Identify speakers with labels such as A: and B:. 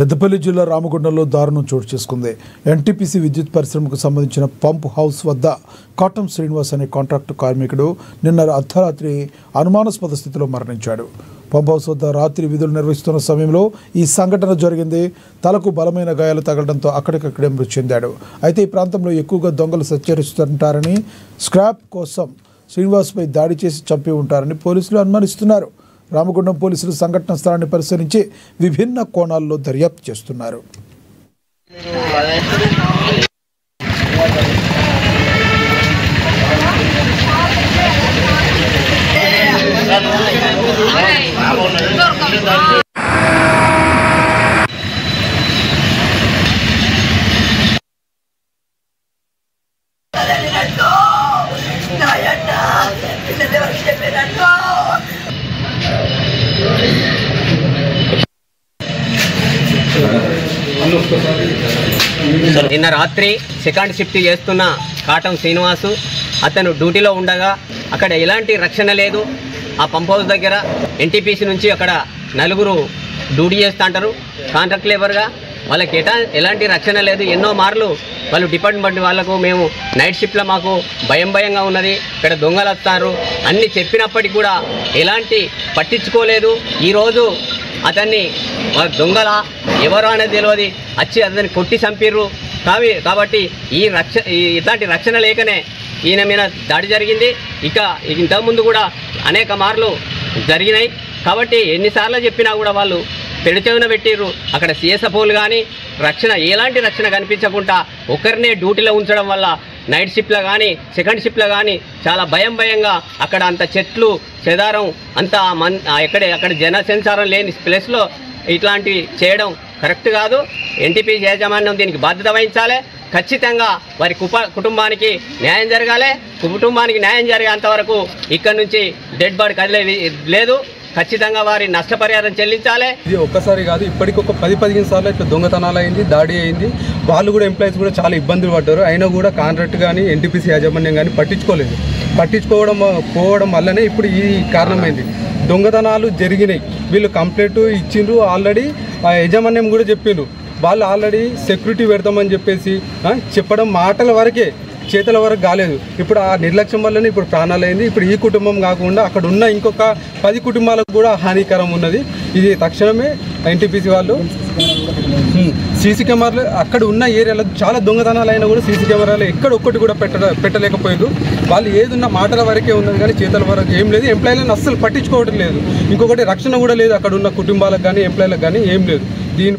A: పెద్దపల్లి జిల్లా రామగుండంలో దారుణం చోటు చేసుకుంది. ఎన్టీపీసీ విద్యుత్ పరిశ్రమకు సంబంధించిన పంప్ హౌస్ వద్ద కాటం శ్రీనివాస్ అనే కాంట్రాక్టు కార్మికుడు నిన్న అర్ధరాత్రి అనుమానాస్పద స్థితిలో మరణించాడు. పంప్ హౌస్ వద్ద రాత్రి విధులు నిర్వహిస్తున్న సమయంలో ఈ సంఘటన జరిగింది. తలకు బలమైన గాయాలు తగలడంతో అక్కడికక్కడే మృతి చెందాడు. అయితే ఈ ప్రాంతంలో ఎక్కువగా దొంగలు సంచరిస్తుంటారని, స్క్రాప్ కోసం శ్రీనివాస్పై దాడి చేసి చంపి ఉంటారని పోలీసులు అనుమానిస్తున్నారు. రామగుండం పోలీసులు సంఘటన స్థలాన్ని పరిశీలించి విభిన్న కోణాల్లో దర్యాప్తు చేస్తున్నారు.
B: నిన్న రాత్రి సెకండ్ షిఫ్ట్ చేస్తున్న కాటం శ్రీనివాసు అతను డ్యూటీలో ఉండగా అక్కడ ఎలాంటి రక్షణ లేదు. ఆ పంప్ హౌస్ దగ్గర ఎన్టీపీసీ నుంచి అక్కడ నలుగురు డ్యూటీ చేస్తూ ఉంటారు కాంట్రాక్ట్ లేబర్గా. వాళ్ళకి ఎలాంటి రక్షణ లేదు. ఎన్నో మార్లు వాళ్ళు డిపార్ట్మెంట్ వాళ్ళకు మేము నైట్ షిఫ్ట్లో మాకు భయంగా ఉన్నది, ఇక్కడ దొంగలు వస్తారు అన్నీ చెప్పినప్పటికీ కూడా ఎలాంటి పట్టించుకోలేదు. ఈరోజు అతన్ని దొంగల ఎవరు అనేది తెలియదు, వచ్చి అతన్ని కొట్టి చంపిర్రు. కాబట్టి ఇట్లాంటి రక్షణ లేకనే ఈయన మీద దాడి జరిగింది. ఇంతకుముందు కూడా అనేక మార్లు జరిగినాయి. కాబట్టి ఎన్నిసార్లు చెప్పినా కూడా వాళ్ళు పెడచెవిన పెట్టిర్రు. అక్కడ సిఎస్ఎఫ్ఓలు కానీ ఎలాంటి రక్షణ కనిపించకుండా ఒకరినే డ్యూటీలో ఉంచడం వల్ల నైట్ షిఫ్ట్లో కానీ సెకండ్ షిఫ్ట్లో కానీ చాలా భయంగా అక్కడ అంత చెట్లు చెదారం అంతా అక్కడ జన సంచారం లేని ప్లేస్లో ఇట్లాంటివి చేయడం కరెక్ట్ కాదు. ఎన్టీపీసీ యాజమాన్యం దీనికి బాధ్యత వహించాలి. ఖచ్చితంగా వారి కుటుంబానికి న్యాయం జరగాలి. కుటుంబానికి న్యాయం జరిగేంత వరకు ఇక్కడ నుంచి డెడ్ బాడీ కదిలే లేదు. ఖచ్చితంగా వారి నష్టపరిహారం చెల్లించాలి.
C: ఇది ఒక్కసారి కాదు, ఇప్పటికి ఒక 10-15 సార్లు ఇట్లా దొంగతనాలు అయింది, దాడి అయింది. వాళ్ళు కూడా ఎంప్లాయీస్ కూడా చాలా ఇబ్బందులు పడ్డారు. అయినా కూడా కాంట్రాక్ట్ కానీ ఎన్టీపీసీ యాజమాన్యం కానీ పట్టించుకోవడం వల్లనే ఇప్పుడు ఈ కారణమైంది. దొంగతనాలు జరిగినాయి. వీళ్ళు కంప్లైంట్ ఇచ్చిండ్రు ఆల్రెడీ. ఆ యాజమాన్యం కూడా చెప్పిండ్రు. వాళ్ళు ఆల్రెడీ సెక్యూరిటీ పెడతామని చెప్పేసి చెప్పడం మాటల వరకే, చేతుల వరకు కాలేదు. ఇప్పుడు ఆ నిర్లక్ష్యం వల్లనే ఇప్పుడు ప్రాణాలైంది. ఇప్పుడు ఈ కుటుంబం కాకుండా అక్కడ ఉన్న ఇంకొక 10 కుటుంబాలకు కూడా హానికరం ఉన్నది. ఇది తక్షణమే ఎన్టీపీసీ వాళ్ళు సీసీ కెమెరాలు అక్కడ ఉన్న ఏరియాలో చాలా దొంగతనాలు అయినా కూడా సీసీ కెమెరాలు ఒక్కటి కూడా పెట్టలేకపోయారు. వాళ్ళు ఏదున్న మాటల వరకే ఉన్నది కానీ చేతుల వరకు ఏం లేదు. ఎంప్లాయీలను అస్సలు పట్టించుకోవడం లేదు. ఇంకొకటి రక్షణ కూడా లేదు. అక్కడ ఉన్న కుటుంబాలకు కానీ ఎంప్లాయీలకు కానీ ఏం లేదు. దీని